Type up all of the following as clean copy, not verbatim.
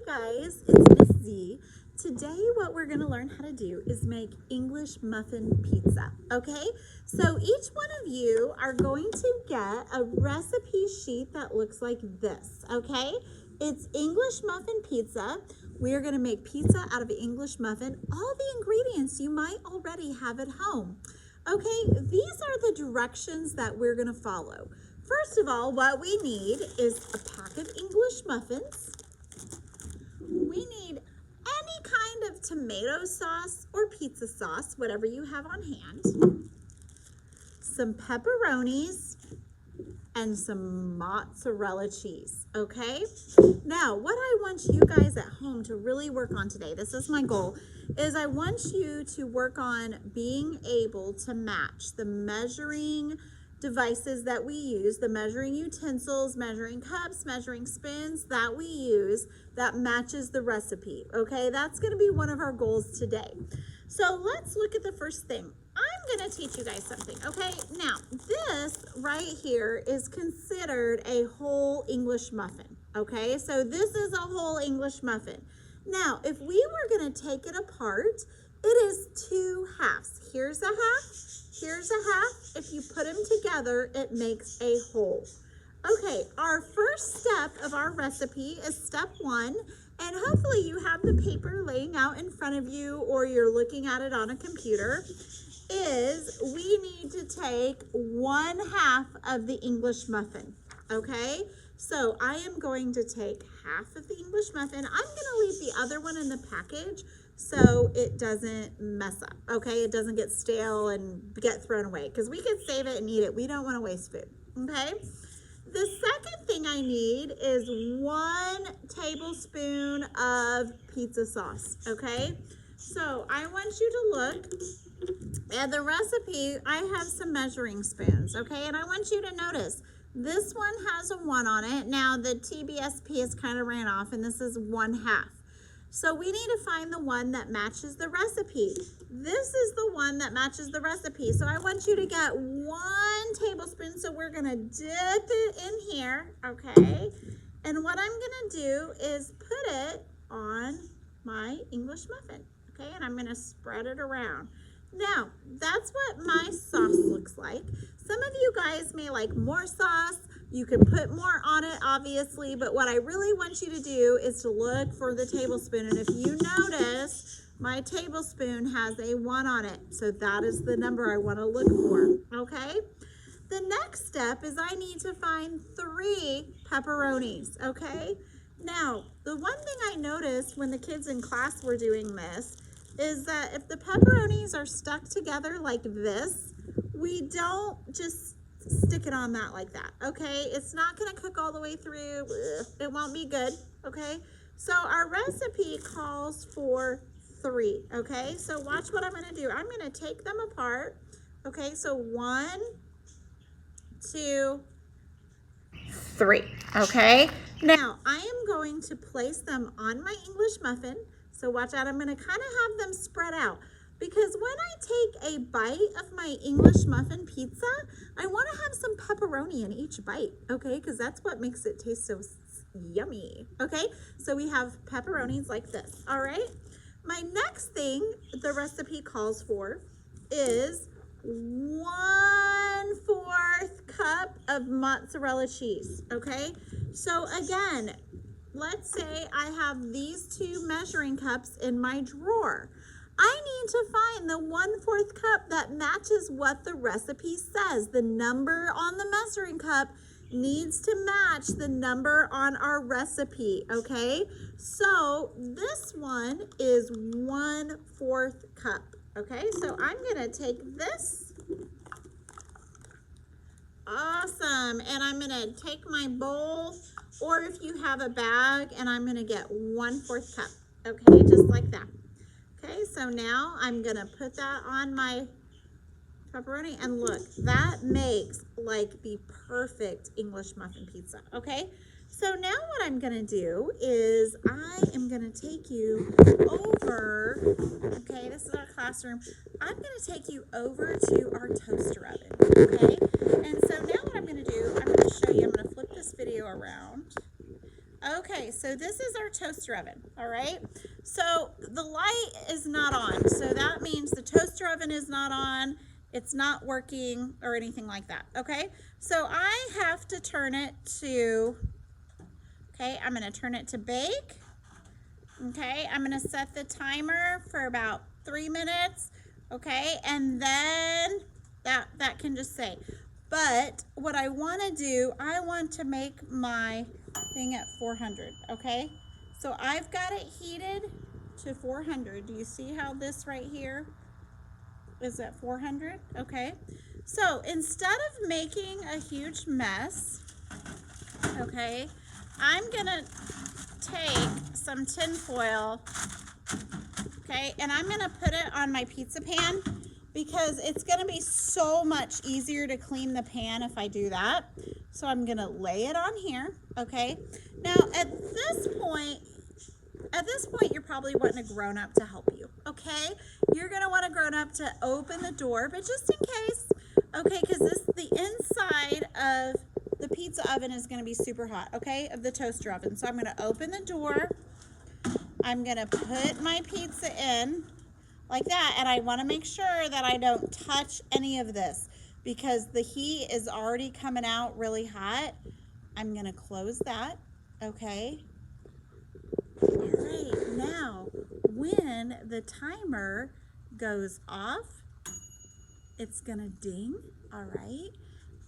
guys, it's Miss Z. Today what we're going to learn how to do is make English muffin pizza, okay? So each one of you are going to get a recipe sheet that looks like this, okay? It's English muffin pizza. We are going to make pizza out of an English muffin. All the ingredients you might already have at home. Okay, these are the directions that we're going to follow. First of all, what we need is a pack of English muffins. We need any kind of tomato sauce or pizza sauce, whatever you have on hand. Some pepperonis and some mozzarella cheese, okay? Now, what I want you guys at home to really work on today, this is my goal, is I want you to work on being able to match the measuring devices that we use, the measuring utensils, measuring cups, measuring spoons that we use that matches the recipe, okay? That's gonna be one of our goals today. So let's look at the first thing. I'm gonna teach you guys something, okay? Now, this right here is considered a whole English muffin, okay? So this is a whole English muffin. Now, if we were gonna take it apart, it is two halves. Here's a half, here's a half. If you put them together, it makes a whole. Okay, our first step of our recipe is step one, and hopefully you have the paper laying out in front of you or you're looking at it on a computer, is we need to take 1/2 of the English muffin, okay? So I am going to take half of the English muffin. I'm gonna leave the other one in the package so it doesn't mess up, okay? It doesn't get stale and get thrown away because we could save it and eat it. We don't wanna waste food, okay? The second thing I need is 1 tablespoon of pizza sauce, okay? So I want you to look at the recipe. I have some measuring spoons, okay? And I want you to notice this one has a 1 on it. Now the TBSP is kind of ran off and this is 1/2. So we need to find the one that matches the recipe. This is the one that matches the recipe. So I want you to get 1 tablespoon. So we're gonna dip it in here, okay? And what I'm gonna do is put it on my English muffin, okay? And I'm gonna spread it around. Now, that's what my sauce looks like. Some of you guys may like more sauce. You can put more on it, obviously, but what I really want you to do is to look for the tablespoon. And if you notice, my tablespoon has a 1 on it. So that is the number I want to look for, okay? The next step is I need to find 3 pepperonis, okay? Now, the one thing I noticed when the kids in class were doing this is that if the pepperonis are stuck together like this, we don't just stick it on that like that, okay? It's not gonna cook all the way through. It won't be good, okay? So our recipe calls for 3, okay? So watch what I'm gonna do. I'm gonna take them apart, okay? So 1, 2, 3, okay? Now I am going to place them on my English muffin. So watch out, I'm gonna kind of have them spread out because when I take a bite of my English muffin pizza, I wanna have some pepperoni in each bite, okay? Because that's what makes it taste so yummy, okay? So we have pepperonis like this, all right? My next thing the recipe calls for is 1/4 cup of mozzarella cheese, okay? So again, let's say I have these 2 measuring cups in my drawer. I need to find the 1/4 cup that matches what the recipe says. The number on the measuring cup needs to match the number on our recipe, okay? So this one is 1/4 cup, okay? So I'm gonna take this. Awesome, and I'm gonna take my bowl, or if you have a bag, and I'm gonna get 1/4 cup, okay, just like that. Okay, so now I'm gonna put that on my pepperoni, and look, that makes like the perfect English muffin pizza, okay? So now what I'm gonna do is I am gonna take you over, okay, this is our classroom. I'm gonna take you over to our toaster oven, okay? And so now what I'm gonna do, I'm gonna show you, I'm gonna flip this video around. Okay, so this is our toaster oven, all right? So the light is not on, so that means the toaster oven is not on, it's not working or anything like that, okay? So I have to turn it to, okay, I'm gonna turn it to bake. Okay, I'm gonna set the timer for about 3 minutes, okay, and then that can just say. But what I wanna do, I want to make my thing at 400, okay? So I've got it heated to 400. Do you see how this right here is at 400? Okay, so instead of making a huge mess, okay, I'm gonna take some tin foil, okay, and I'm gonna put it on my pizza pan because it's gonna be so much easier to clean the pan if I do that. So I'm gonna lay it on here, okay? Now at this point you're probably wanting a grown-up to help you, okay? You're gonna want a grown-up to open the door, but just in case, okay, because the inside of the pizza oven is going to be super hot, okay, of the toaster oven. So I'm going to open the door. I'm going to put my pizza in like that, and I want to make sure that I don't touch any of this because the heat is already coming out really hot. I'm going to close that, okay? All right, now when the timer goes off, it's going to ding, all right?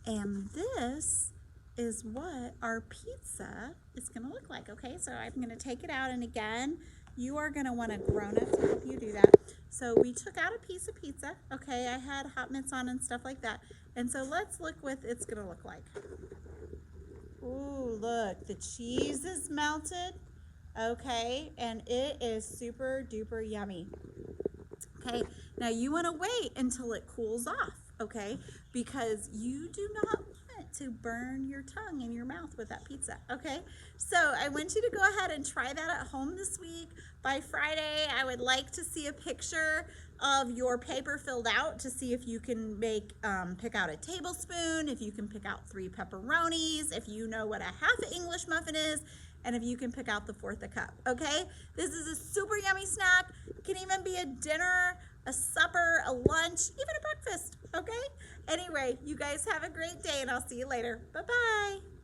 And this is what our pizza is going to look like, okay? So I'm going to take it out, and again, you are going to want a grown-up to help you do that. So we took out a piece of pizza, okay? I had hot mitts on and stuff like that. And so let's look what it's going to look like. Ooh, look, the cheese is melted, okay? And it is super duper yummy. Okay, now you want to wait until it cools off, okay? Because you do not want to burn your tongue in your mouth with that pizza, okay? So I want you to go ahead and try that at home this week. By Friday, I would like to see a picture of your paper filled out to see if you can pick out a tablespoon, if you can pick out 3 pepperonis, if you know what a half English muffin is, and if you can pick out the 1/4 a cup, okay? This is a super yummy snack. It can even be a dinner, a supper, a lunch, even a breakfast, okay? Anyway, you guys have a great day, and I'll see you later. Bye-bye.